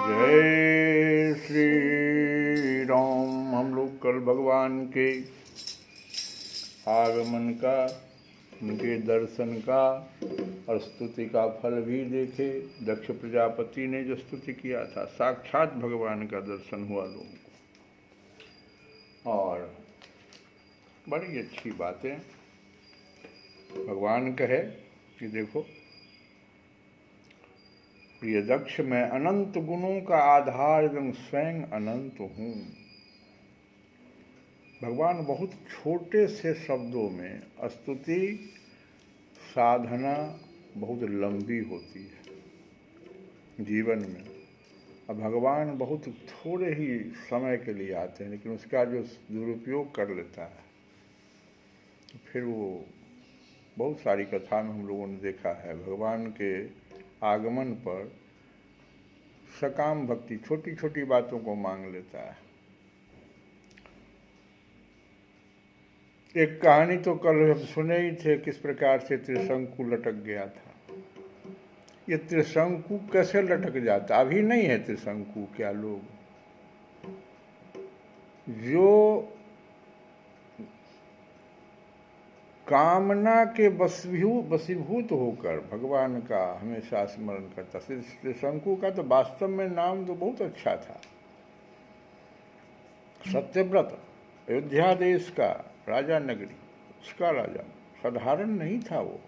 जय श्री राम। हम लोग कल भगवान के आगमन का, उनके दर्शन का और स्तुति का फल भी देखे। दक्ष प्रजापति ने जो स्तुति किया था, साक्षात भगवान का दर्शन हुआ लोगों को। और बड़ी अच्छी बातें भगवान कहे कि देखो, प्रिय दक्ष, मैं अनंत गुणों का आधार एवं स्वयं अनंत हूँ। भगवान बहुत छोटे से शब्दों में, स्तुति साधना बहुत लंबी होती है जीवन में। अब भगवान बहुत थोड़े ही समय के लिए आते हैं, लेकिन उसका जो दुरुपयोग कर लेता है, फिर वो बहुत सारी कथा में हम लोगों ने देखा है। भगवान के आगमन पर सकाम भक्ति छोटी छोटी बातों को मांग लेता है। एक कहानी तो कल हम सुने ही थे, किस प्रकार से त्रिशंकु लटक गया था। ये त्रिशंकु कैसे लटक जाता? अभी नहीं है त्रिशंकु। क्या लोग जो कामना के वशीभूत होकर भगवान का हमेशा स्मरण करता। त्रिशंकु का तो वास्तव में नाम तो बहुत अच्छा था, सत्यव्रत, अयोध्या देश का राजा, नगरी उसका राजा। साधारण नहीं था वो।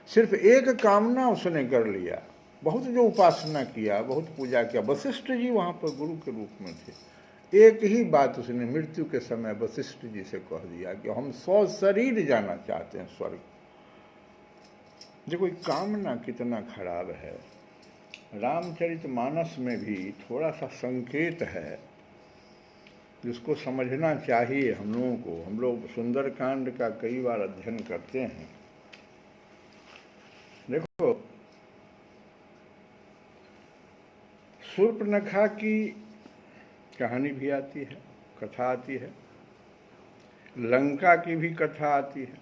सिर्फ एक कामना उसने कर लिया। बहुत जो उपासना किया, बहुत पूजा किया। वशिष्ठ जी वहाँ पर गुरु के रूप में थे। एक ही बात उसने मृत्यु के समय वशिष्ठ जी से कह दिया कि हम शरीर जाना चाहते हैं स्वर्ग। देखो कामना कितना खराब है। रामचरितमानस में भी थोड़ा सा संकेत है जिसको समझना चाहिए हम लोगों को। हम लोग सुंदरकांड का कई बार अध्ययन करते हैं। देखो, शूर्पणखा की कहानी भी आती है, कथा आती है। लंका की भी कथा आती है।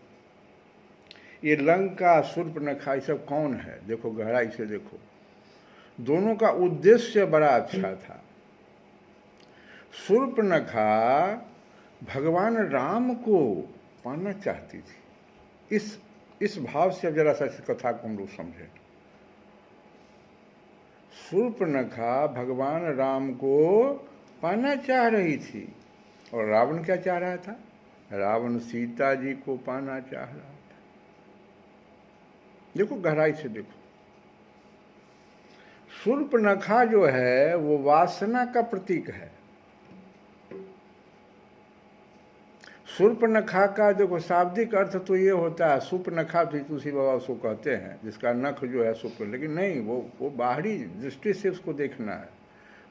ये लंका, शूर्पणखा, ये सब कौन है? देखो गहराई से देखो। दोनों का उद्देश्य बड़ा अच्छा था। शूर्पणखा भगवान राम को पाना चाहती थी। इस भाव से अब जरा सा इस कथा को हम लोग समझें। शूर्पणखा भगवान राम को पाना चाह रही थी, और रावण क्या चाह रहा था? रावण सीता जी को पाना चाह रहा था। देखो गहराई से देखो। शूर्पणखा जो है वो वासना का प्रतीक है। शूर्पणखा का देखो शाब्दिक अर्थ तो ये होता है, शूर्पणखा तुलसी बाबा उसको कहते हैं, जिसका नख जो है शूर्प, लेकिन नहीं, वो बाहरी दृष्टि से उसको देखना है।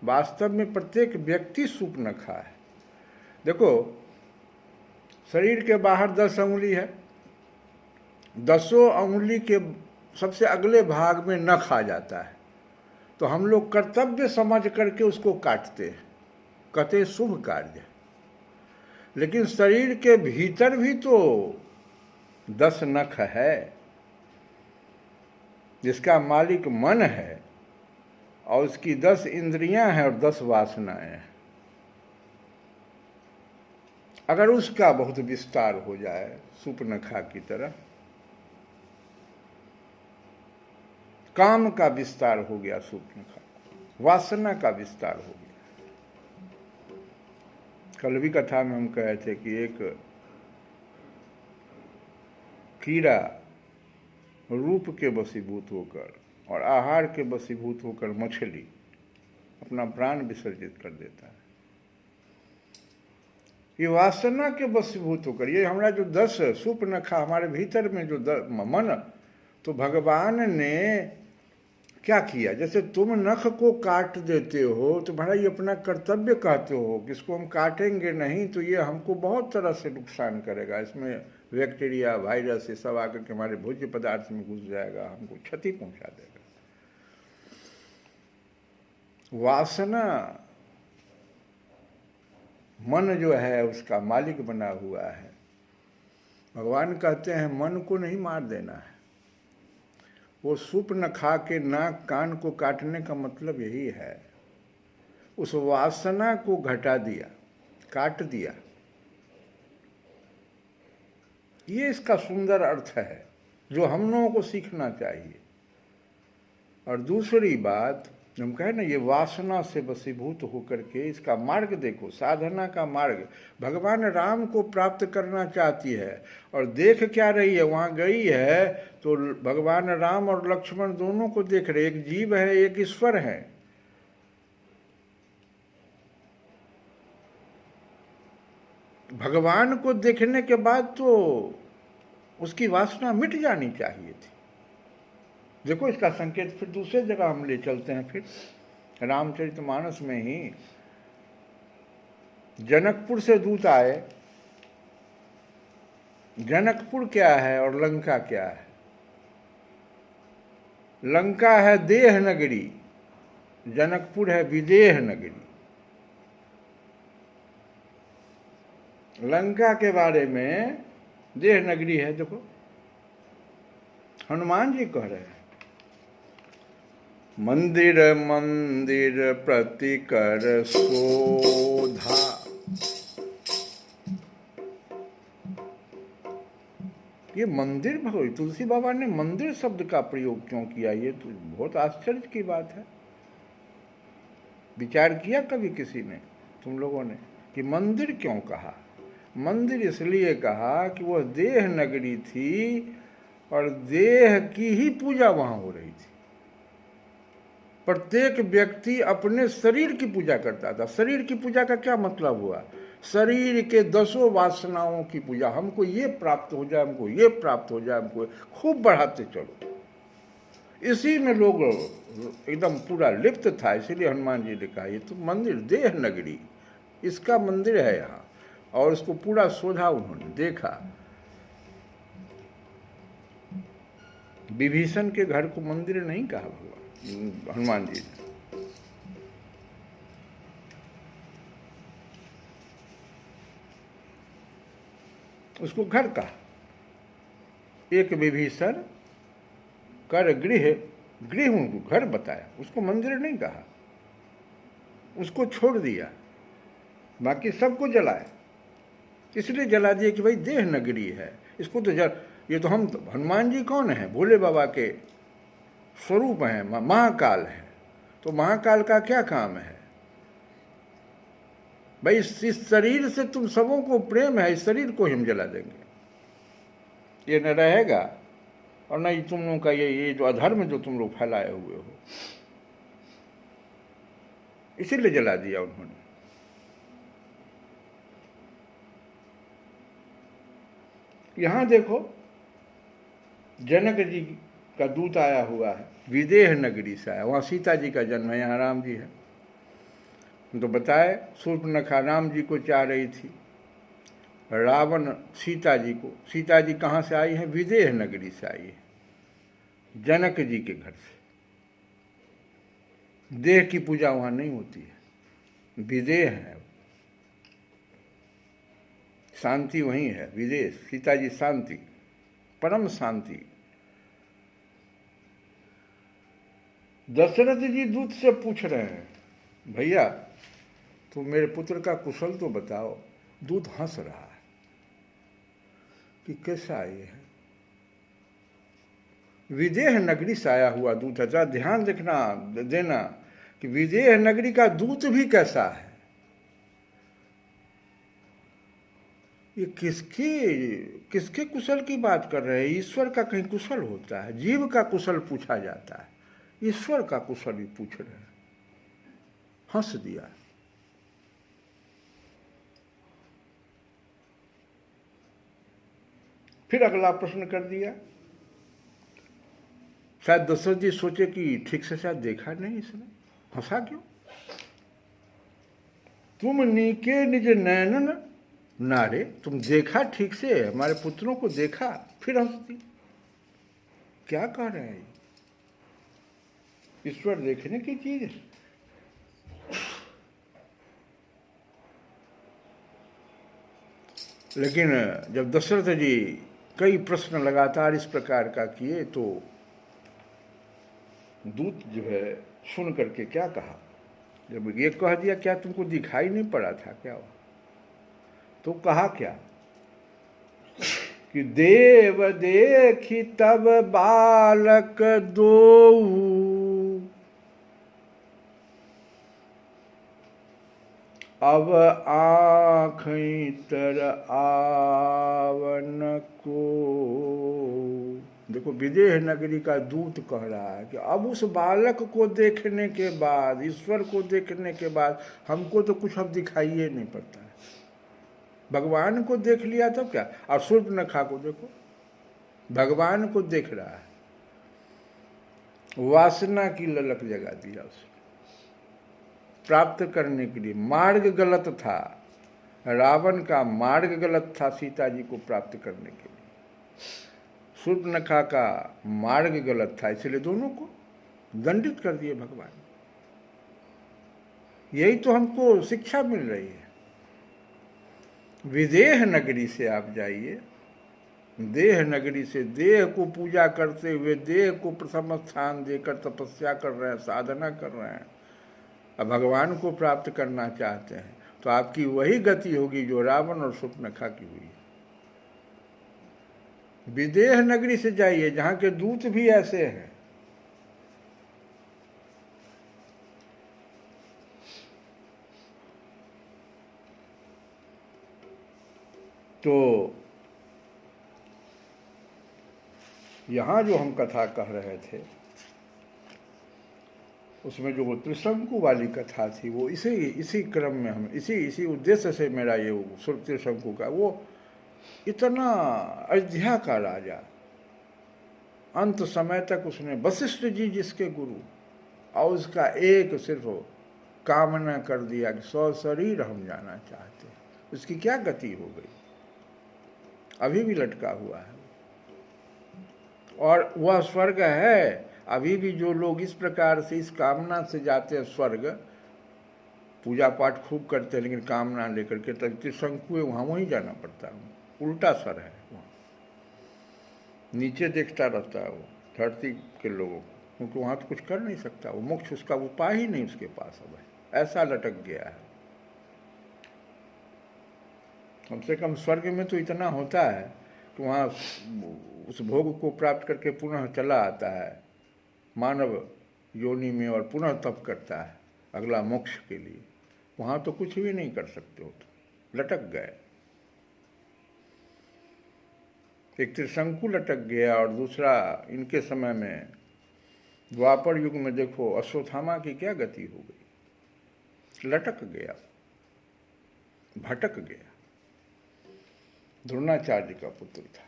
वास्तव में प्रत्येक व्यक्ति शूर्पणखा है। देखो, शरीर के बाहर 10 अंगुली है। 10 अंगुली के सबसे अगले भाग में नख आ जाता है, तो हम लोग कर्तव्य समझ करके उसको काटते हैं, कहते हैं शुभ कार्य। लेकिन शरीर के भीतर भी तो 10 नख है, जिसका मालिक मन है, और उसकी 10 इंद्रियां हैं और 10 वासनाएं हैं। अगर उसका बहुत विस्तार हो जाए, शूर्पणखा की तरह, काम का विस्तार हो गया, शूर्पणखा वासना का विस्तार हो गया। कल भी कथा में हम कहे थे कि एक कीड़ा रूप के वशीभूत होकर और आहार के वशीभूत होकर मछली अपना प्राण विसर्जित कर देता है। ये वासना के वशीभूत होकर, ये हमारा जो 10 शूर्पणखा हमारे भीतर में जो मन, तो भगवान ने क्या किया? जैसे तुम नख को काट देते हो, तुम्हारा ये अपना कर्तव्य कहते हो कि इसको हम काटेंगे नहीं तो ये हमको बहुत तरह से नुकसान करेगा, इसमें बैक्टीरिया, वायरस, ये सब आकर के हमारे भोज्य पदार्थ में घुस जाएगा, हमको क्षति पहुंचा देगा। वासना मन जो है उसका मालिक बना हुआ है। भगवान कहते हैं मन को नहीं मार देना है। वो शूर्पणखा के नाक कान को काटने का मतलब यही है। उस वासना को घटा दिया, काट दिया। ये इसका सुंदर अर्थ है जो हम लोगों को सीखना चाहिए। और दूसरी बात, हम कहें ना, ये वासना से वशीभूत होकर के इसका मार्ग देखो, साधना का मार्ग भगवान राम को प्राप्त करना चाहती है। और देख क्या रही है, वहाँ गई है तो भगवान राम और लक्ष्मण दोनों को देख रहे, एक जीव है एक ईश्वर है। भगवान को देखने के बाद तो उसकी वासना मिट जानी चाहिए थी। देखो इसका संकेत फिर दूसरे जगह हम ले चलते हैं। फिर रामचरितमानस में ही जनकपुर से दूत आए। जनकपुर क्या है और लंका क्या है? लंका है देह नगरी, जनकपुर है विदेह नगरी। लंका के बारे में देह नगरी है। देखो हनुमान जी कह रहे हैं, मंदिर मंदिर प्रतिकर शोधा। ये मंदिर, भगवान तुलसी बाबा ने मंदिर शब्द का प्रयोग क्यों किया, ये तो बहुत आश्चर्य की बात है। विचार किया कभी किसी ने, तुम लोगों ने, कि मंदिर क्यों कहा? मंदिर इसलिए कहा कि वह देह नगरी थी और देह की ही पूजा वहां हो रही थी। प्रत्येक व्यक्ति अपने शरीर की पूजा करता था। शरीर की पूजा का क्या मतलब हुआ? शरीर के 10 वासनाओं की पूजा। हमको ये प्राप्त हो जाए, हमको ये प्राप्त हो जाए, हमको खूब बढ़ाते चलो। इसी में लोग एकदम पूरा लिप्त था। इसीलिए हनुमान जी ने कहा ये तो मंदिर, देह नगरी इसका मंदिर है यहाँ। और उसको पूरा शोधा उन्होंने देखा। विभीषण के घर को मंदिर नहीं कहा भगवान हनुमान जी ने। उसको घर कहा। एक विभीषण कर गृह, गृह उनको घर बताया, उसको मंदिर नहीं कहा। उसको छोड़ दिया, बाकी सबको जलाया। इसलिए जला दिया कि भाई देह नगरी है, इसको तो ये तो हम हनुमान जी कौन है? भोले बाबा के स्वरूप हैं, महाकाल है। तो महाकाल का क्या काम है भाई? इस शरीर से तुम सबों को प्रेम है, इस शरीर को हम जला देंगे, ये न रहेगा। और नहीं तुम लोगों का ये जो अधर्म जो तुम लोग फैलाए हुए हो, इसीलिए जला दिया उन्होंने। यहां देखो जनक जी का दूत आया हुआ है, विदेह नगरी से आया। वहां सीता जी का जन्म है, यहाँ राम जी है। तो बताए शूर्पणखा राम जी को चाह रही थी, रावण सीता जी को। सीता जी कहाँ से आई है? विदेह नगरी से आई है, जनक जी के घर से। देह की पूजा वहां नहीं होती है, विदेह है, शांति वहीं है, विदेश। सीता जी शांति, परम शांति। दशरथ जी दूत से पूछ रहे हैं, भैया तुम मेरे पुत्र का कुशल तो बताओ। दूत हंस रहा है कि कैसा ये है? विदेह नगरी से आया हुआ दूत है। जरा ध्यान देना कि विदेह नगरी का दूत भी कैसा है। ये किसके कुशल की बात कर रहे हैं? ईश्वर का कहीं कुशल होता है? जीव का कुशल पूछा जाता है, ईश्वर का कुशल ही पूछ रहे हैं। हंस दिया। फिर अगला प्रश्न कर दिया। शायद दशरथ जी सोचे कि ठीक से शायद देखा नहीं इसने, हंसा क्यों? तुम नीके निज नैनन नारे, तुम देखा ठीक से, हमारे पुत्रों को देखा, फिर हंस दी। क्या कह रहे हैं? ईश्वर देखने की चीज है। लेकिन जब दशरथ जी कई प्रश्न लगातार इस प्रकार का किए तो दूत जो है सुन करके क्या कहा, जब ये कह दिया, क्या तुमको दिखाई नहीं पड़ा था क्या? तो कहा क्या कि देव देखी तब बालक दो, अब आँखें तर आवन को। देखो, विदेह नगरी का दूत कह रहा है कि अब उस बालक को देखने के बाद, ईश्वर को देखने के बाद हमको तो कुछ अब दिखाई नहीं पड़ता है। भगवान को देख लिया तो क्या, और शूर्पणखा को देखो, भगवान को देख रहा है, वासना की ललक जगा दिया उसने प्राप्त करने के लिए। मार्ग गलत था, रावण का मार्ग गलत था सीता जी को प्राप्त करने के लिए। शूर्पणखा का मार्ग गलत था, इसलिए दोनों को दंडित कर दिए भगवान। यही तो हमको शिक्षा मिल रही है। विदेह नगरी से आप जाइए, देह नगरी से, देह को पूजा करते हुए देह को प्रथम स्थान देकर तपस्या कर रहे हैं, साधना कर रहे हैं, अब भगवान को प्राप्त करना चाहते हैं, तो आपकी वही गति होगी जो रावण और शूर्पणखा की हुई। विदेह नगरी से जाइए जहां के दूत भी ऐसे हैं, तो यहां जो हम कथा कह रहे थे उसमें जो त्रिशंकु वाली कथा थी, वो इसी क्रम में हम इसी उद्देश्य से मेरा ये त्रिशंकु का, वो इतना अयोध्या का राजा, अंत समय तक उसने वशिष्ठ जी जिसके गुरु, और उसका एक सिर्फ कामना कर दिया कि 100 शरीर हम जाना चाहते हैं, उसकी क्या गति हो गई, अभी भी लटका हुआ है। और वह स्वर्ग है, अभी भी जो लोग इस प्रकार से इस कामना से जाते हैं स्वर्ग, पूजा पाठ खूब करते हैं लेकिन कामना लेकर के, तब त्रिशंकु है वहाँ वहीं जाना पड़ता है, उल्टा सर है वहाँ, नीचे देखता रहता है वो धरती के लोगों को, क्योंकि वहाँ तो कुछ कर नहीं सकता, वो मोक्ष उसका उपाय ही नहीं उसके पास है, ऐसा लटक गया है। कम से कम स्वर्ग में तो इतना होता है कि वहाँ उस भोग को प्राप्त करके पुनः चला आता है मानव योनि में और पुनः तप करता है अगला मोक्ष के लिए। वहाँ तो कुछ भी नहीं कर सकते हो, तो लटक गए। एक त्रिशंकु लटक गया, और दूसरा इनके समय में द्वापर युग में देखो अश्वत्थामा की क्या गति हो गई, लटक गया, भटक गया। द्रोणाचार्य का पुत्र था।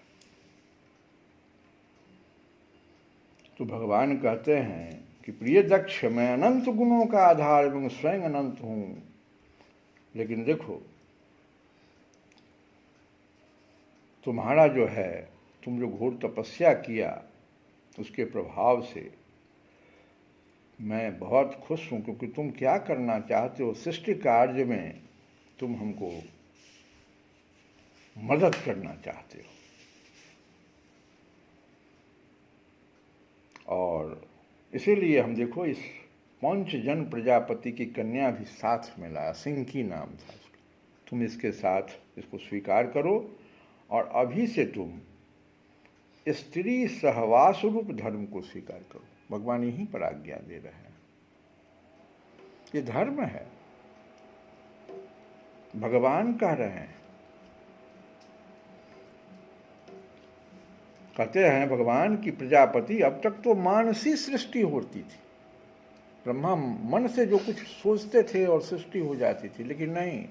तो भगवान कहते हैं कि प्रिय दक्ष, मैं अनंत गुणों का आधार एवं स्वयं अनंत हूं, लेकिन देखो तुम्हारा जो है, तुम जो घोर तपस्या किया उसके प्रभाव से मैं बहुत खुश हूं, क्योंकि तुम क्या करना चाहते हो, सृष्टि कार्य में तुम हमको मदद करना चाहते हो। और इसीलिए हम देखो इस पंचजन प्रजापति की कन्या भी साथ में लाया, सिंकी नाम था उसका, तुम इसके साथ इसको स्वीकार करो और अभी से तुम स्त्री सहवास रूप धर्म को स्वीकार करो। भगवान यहीं पर आज्ञा दे रहे हैं, ये धर्म है, भगवान कह रहे हैं। कहते हैं भगवान की प्रजापति, अब तक तो मानसी सृष्टि होती थी, ब्रह्मा मन से जो कुछ सोचते थे और सृष्टि हो जाती थी, लेकिन नहीं,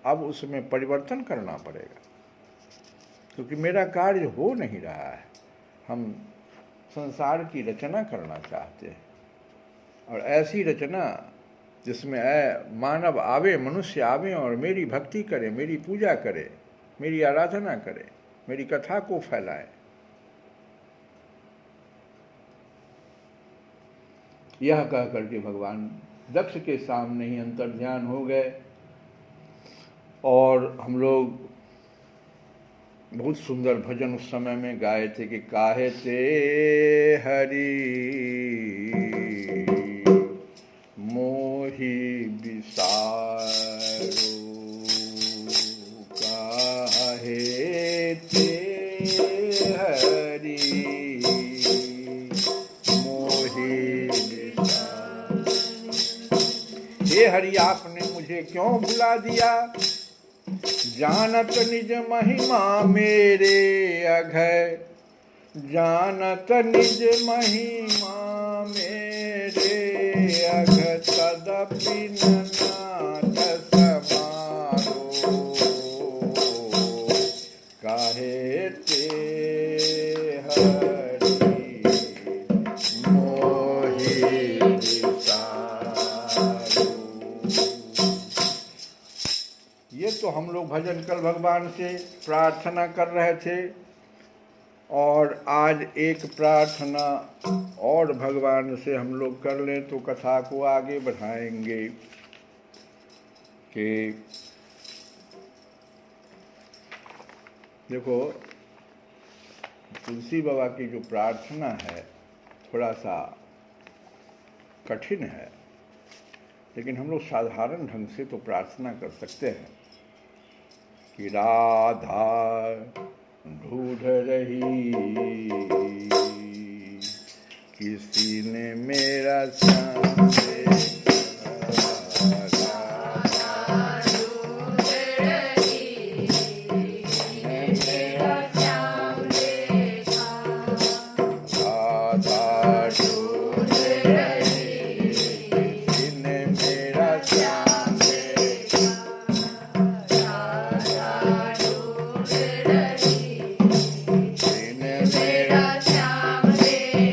अब उसमें परिवर्तन करना पड़ेगा, क्योंकि मेरा कार्य हो नहीं रहा है। हम संसार की रचना करना चाहते हैं, और ऐसी रचना जिसमें मानव आवे, मनुष्य आवे और मेरी भक्ति करे, मेरी पूजा करे, मेरी आराधना करे, मेरी कथा को फैलाए। यह कह करके भगवान दक्ष के सामने ही अंतर्ध्यान हो गए। और हम लोग बहुत सुंदर भजन उस समय में गाए थे कि काहे ते हरि मोहि मोहि बिसारो काहे ते हरि मोहि बिसारो। हे हरि आपने मुझे क्यों भुला दिया, जानत निज महिमा मेरे अघय, जानत निज महिमा मेरे अघ, तदपि न नाथ समारो काहे ते हरि मोहि बिसारो। ये तो हम लोग भजन कल भगवान से प्रार्थना कर रहे थे, और आज एक प्रार्थना और भगवान से हम लोग कर लें तो कथा को आगे बढ़ाएंगे कि देखो तुलसी बाबा की जो प्रार्थना है थोड़ा सा कठिन है, लेकिन हम लोग साधारण ढंग से तो प्रार्थना कर सकते हैं कि राधा ढूंढ रही किसी ने मेरा श्याम देखा, राधा ढूंढ रही मेरा श्याम देखा, राधा ढूंढ रही किसी ने मेरा श्याम देखा,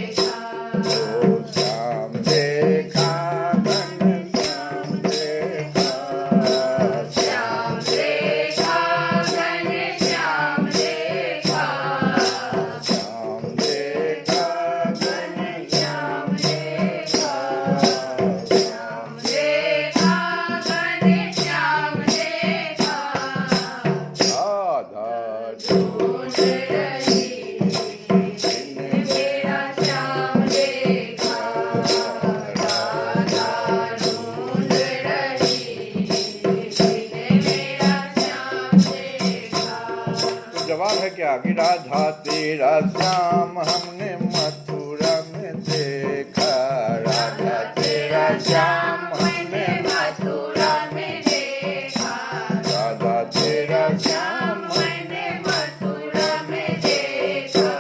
क्या कि राधा तेरा श्याम हमने मथुरा में देखा, राधा तेरा श्याम हमने मथुरा में देखा, राधा तेरा श्याम हमने मथुरा में देखा,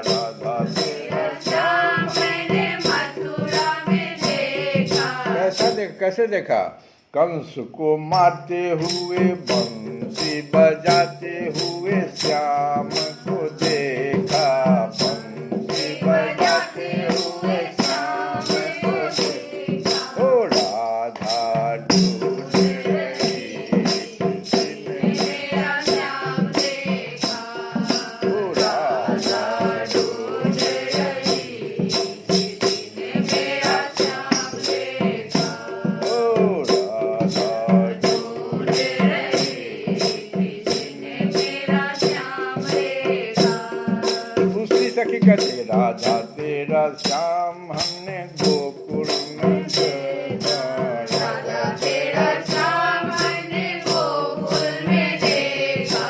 राधा तेरा श्याम हमने मथुरा में देखा। कैसे देखा? कंस को मारते हुए बंसी बजाते हुए श्याम को देखा, बंसी बजाते हुए श्याम को देखा, ओ राधा ढूंढ रही किसी ने मेरा श्याम देखा, ओ राधा ढूंढ रही किसी ने मेरा श्याम देखा, ओ सखी कहते राधा तेरा श्याम हमने गोकुल में देखा, राधा तेरा श्याम हमने गोकुल में देखा,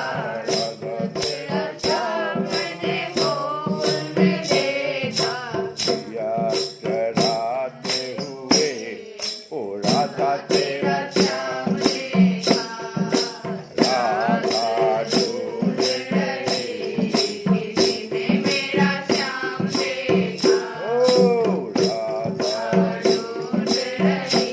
राधा तेरा श्याम हमने गोकुल में देखा, दिया चढ़ाते हुए ओ राधा तेरा श्याम देखा, राधा ढूंढ रही किसी ने मेरा श्याम देखा, ओ राधा ढूंढ रही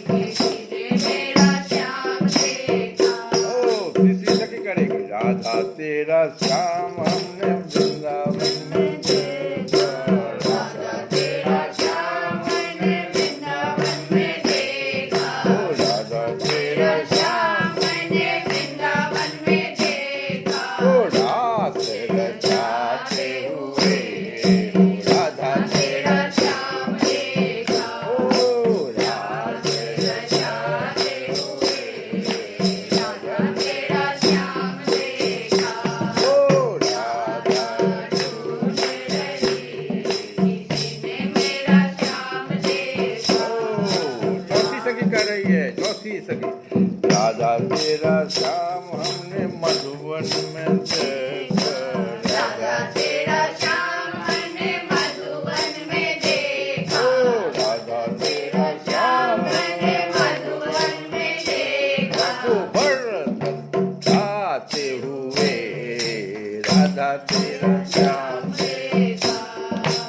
किसी ने मेरा श्याम देखा। ओ किसी लगी करेगी राधा तेरा श्याम हमने वृंदावन में देखा, राधा तेरा श्याम हमने वृंदावन में देखा, ओ राधा तेरा श्याम हमने वृंदावन में देखा, ओ रास रचाते हुए राधा तेरा श्याम देखा, ओ रास रचाते हुए राधा तेरा श्याम देखा, ओ राधा कर रही है। चौथी सदी, राधा तेरा श्याम हमने मधुवन में देखा, राधा तेरा श्याम हमने मधुवन में देखा, राधा तेरा श्याम हमने मधुवन में देखा, गाते हुए राधा तेरा श्याम देखा,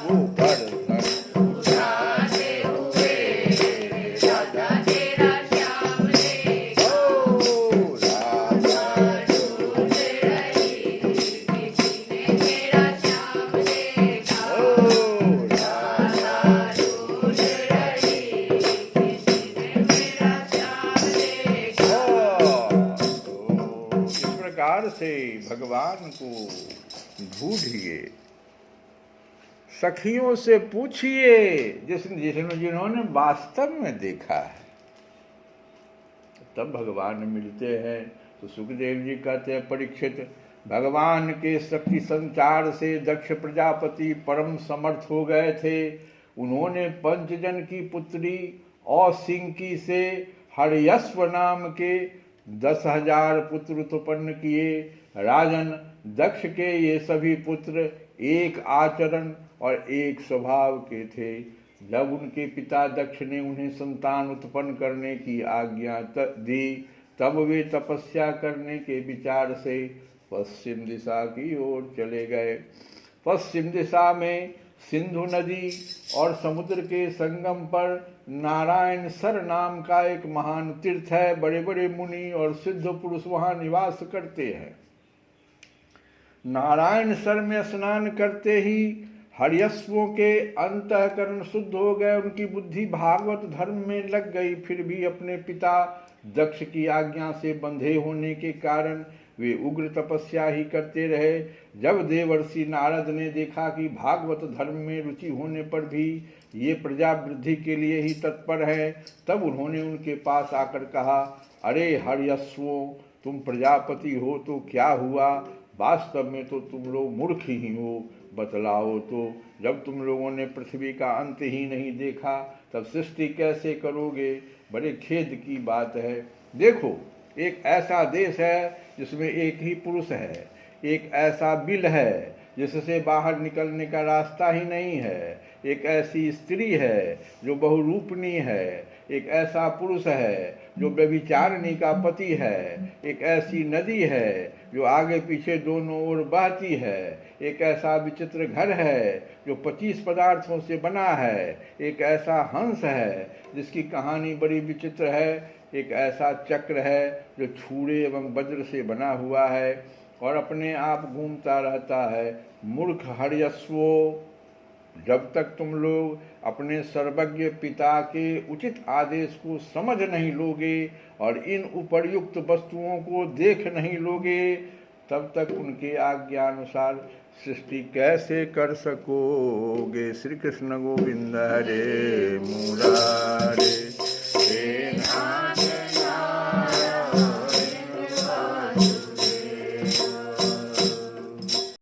वो बरसन गाते हुए राधा तेरा श्याम देखा, राधा ढूंढ रही किसी ने मेरा श्याम देखा, राधा ढूंढ रही किसी ने मेरा श्याम देखा। तो इस प्रकार से भगवान को ढूंढिए, सखियों से पूछिए जिन्होंने वास्तव में देखा है, तब भगवान मिलते हैं। तो सुखदेव जी कहते हैं, परीक्षित, भगवान के शक्ति संचार से दक्ष प्रजापति परम समर्थ हो गए थे। उन्होंने पंचजन की पुत्री औसिंकी से हर्यश्व नाम के 10,000 पुत्र उत्पन्न किए। राजन, दक्ष के ये सभी पुत्र एक आचरण और एक स्वभाव के थे। जब उनके पिता दक्ष ने उन्हें संतान उत्पन्न करने की आज्ञा दी, तब वे तपस्या करने के विचार से पश्चिम दिशा की ओर चले गए। पश्चिम दिशा में सिंधु नदी और समुद्र के संगम पर नारायण सर नाम का एक महान तीर्थ है। बड़े बड़े मुनि और सिद्ध पुरुष वहां निवास करते हैं। नारायण सर में स्नान करते ही हर्यश्वों के अंतःकरण शुद्ध हो गए, उनकी बुद्धि भागवत धर्म में लग गई। फिर भी अपने पिता दक्ष की आज्ञा से बंधे होने के कारण वे उग्र तपस्या ही करते रहे। जब देवर्षि नारद ने देखा कि भागवत धर्म में रुचि होने पर भी ये प्रजा वृद्धि के लिए ही तत्पर है, तब उन्होंने उनके पास आकर कहा, अरे हर्यश्वों, तुम प्रजापति हो तो क्या हुआ? वास्तव में तो तुम लोग मूर्ख ही हो। बतलाओ तो, जब तुम लोगों ने पृथ्वी का अंत ही नहीं देखा, तब सृष्टि कैसे करोगे? बड़े खेद की बात है। देखो, एक ऐसा देश है जिसमें एक ही पुरुष है, एक ऐसा बिल है जिससे बाहर निकलने का रास्ता ही नहीं है, एक ऐसी स्त्री है जो बहुरूपनी है, एक ऐसा पुरुष है जो व्यभिचारिणी का पति है, एक ऐसी नदी है जो आगे पीछे दोनों ओर बहती है, एक ऐसा विचित्र घर है जो 25 पदार्थों से बना है, एक ऐसा हंस है जिसकी कहानी बड़ी विचित्र है, एक ऐसा चक्र है जो छुरे एवं वज्र से बना हुआ है और अपने आप घूमता रहता है। मूर्ख हर्यश्वो, जब तक तुम लोग अपने सर्वज्ञ पिता के उचित आदेश को समझ नहीं लोगे और इन उपर्युक्त वस्तुओं को देख नहीं लोगे, तब तक उनके आज्ञानुसार सृष्टि कैसे कर सकोगे। श्री कृष्ण गोविंद हरे मुरारे, हे नाथ